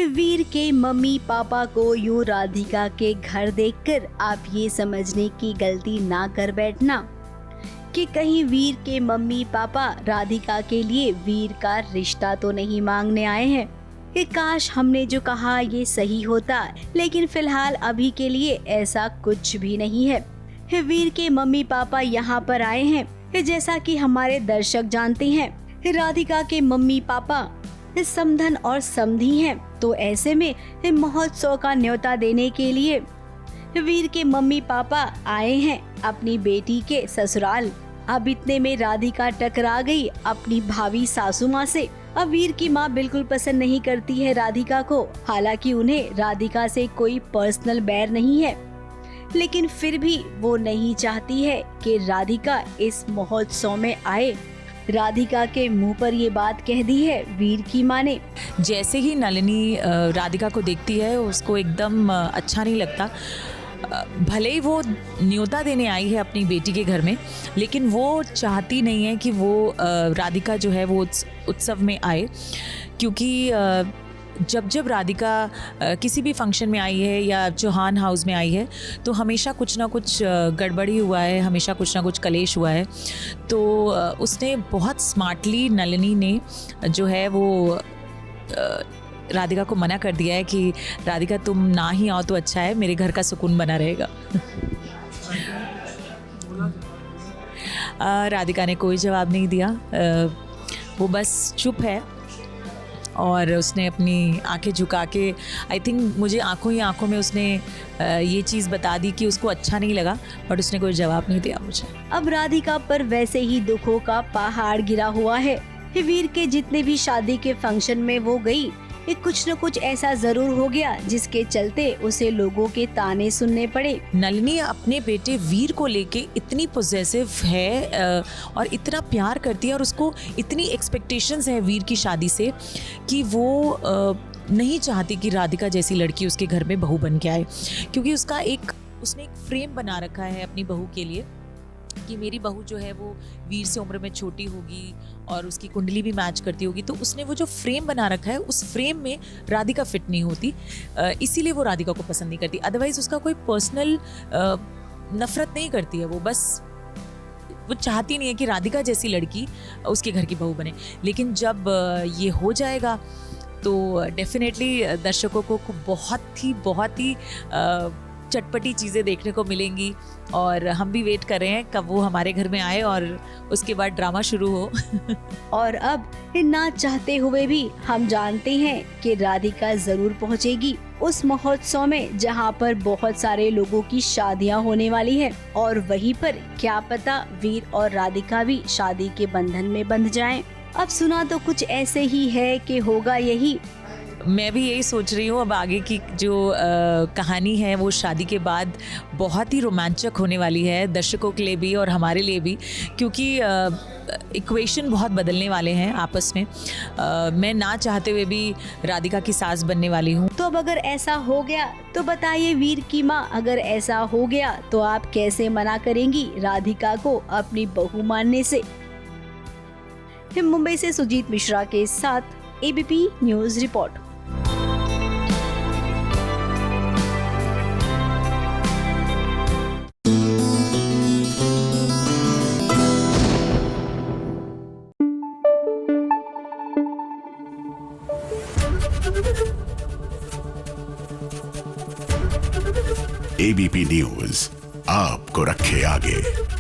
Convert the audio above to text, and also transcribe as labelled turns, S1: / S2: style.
S1: वीर के mummy papa को यूं राधिका के घर देखकर आप ये समझने की गलती ना कर बैठना कि कहीं वीर के मम्मी पापा राधिका के लिए वीर का रिश्ता तो नहीं मांगने आए हैं। कि काश हमने जो कहा ये सही होता, लेकिन फिलहाल अभी के लिए ऐसा कुछ भी नहीं है। वीर के मम्मी पापा यहाँ पर आए हैं। जैसा कि हमारे दर्शक जानते हैं, राधिका के मम्मी पापा समधन और समधी हैं, तो ऐसे में महोत्सव का न्योता देने के लिए वीर के मम्मी पापा आए हैं अपनी बेटी के ससुराल। अब इतने में राधिका टकरा गई अपनी भावी सासू माँ से। अब वीर की माँ बिल्कुल पसंद नहीं करती है राधिका को। हालांकि उन्हें राधिका से कोई पर्सनल बैर नहीं है, लेकिन फिर भी वो नहीं चाहती है कि राधिका इस महोत्सव में आए। राधिका के मुंह पर ये बात कह दी है वीर की माँ ने।
S2: जैसे ही नलिनी राधिका को देखती है, उसको एकदम अच्छा नहीं लगता। भले ही वो न्योता देने आई है अपनी बेटी के घर में, लेकिन वो चाहती नहीं है कि वो राधिका जो है वो उत्सव में आए, क्योंकि जब राधिका किसी भी फंक्शन में आई है या चौहान हाउस में आई है, तो हमेशा कुछ ना कुछ गड़बड़ी हुआ है, हमेशा कुछ ना कुछ कलेश हुआ है। तो उसने बहुत स्मार्टली नलिनी ने जो है वो राधिका को मना कर दिया है कि राधिका तुम ना ही आओ तो अच्छा है, मेरे घर का सुकून बना रहेगा। राधिका ने कोई जवाब नहीं दिया, वो बस चुप है और उसने अपनी आंखें झुका के, आई थिंक मुझे आंखों ही आंखों में उसने ये चीज़ बता दी कि उसको अच्छा नहीं लगा, बट उसने कोई जवाब नहीं दिया मुझे।
S1: अब राधिका पर वैसे ही दुखों का पहाड़ गिरा हुआ है। वीर के जितने भी शादी के फंक्शन में वो गई, कुछ न कुछ ऐसा जरूर हो गया जिसके चलते उसे लोगों के ताने सुनने पड़े।
S2: नलिनी अपने बेटे वीर को लेके इतनी पॉजिटिव है और इतना प्यार करती है, और उसको इतनी एक्सपेक्टेशंस है वीर की शादी से कि वो नहीं चाहती कि राधिका जैसी लड़की उसके घर में बहू बन के आए, क्योंकि उसने एक फ्रेम बना रखा है अपनी बहू के लिए कि मेरी बहू जो है वो वीर से उम्र में छोटी होगी और उसकी कुंडली भी मैच करती होगी। तो उसने वो जो फ्रेम बना रखा है, उस फ्रेम में राधिका फिट नहीं होती, इसीलिए वो राधिका को पसंद नहीं करती। अदरवाइज उसका कोई पर्सनल नफरत नहीं करती है, वो बस वो चाहती नहीं है कि राधिका जैसी लड़की उसके घर की बहू बने। लेकिन जब ये हो जाएगा तो डेफिनेटली दर्शकों को बहुत ही चटपटी चीज़ें देखने को मिलेंगी, और हम भी वेट कर रहे हैं कब वो हमारे घर में आए और उसके बाद ड्रामा शुरू हो।
S1: और अब ना चाहते हुए भी हम जानते हैं कि राधिका जरूर पहुंचेगी उस महोत्सव में जहां पर बहुत सारे लोगों की शादियां होने वाली है, और वहीं पर क्या पता वीर और राधिका भी शादी के बंधन में बंध जाएं। अब सुना तो कुछ ऐसे ही है कि होगा यही।
S2: मैं भी यही सोच रही हूँ। अब आगे की जो कहानी है वो शादी के बाद बहुत ही रोमांचक होने वाली है, दर्शकों के लिए भी और हमारे लिए भी, क्योंकि इक्वेशन बहुत बदलने वाले हैं आपस में। मैं ना चाहते हुए भी राधिका की सास बनने वाली हूँ।
S1: तो अब अगर ऐसा हो गया तो बताइए वीर की माँ, अगर ऐसा हो गया तो आप कैसे मना करेंगी राधिका को अपनी बहू मानने से। मुंबई से सुजीत मिश्रा के साथ ABP news report.
S3: ABP news आपको रखे आगे।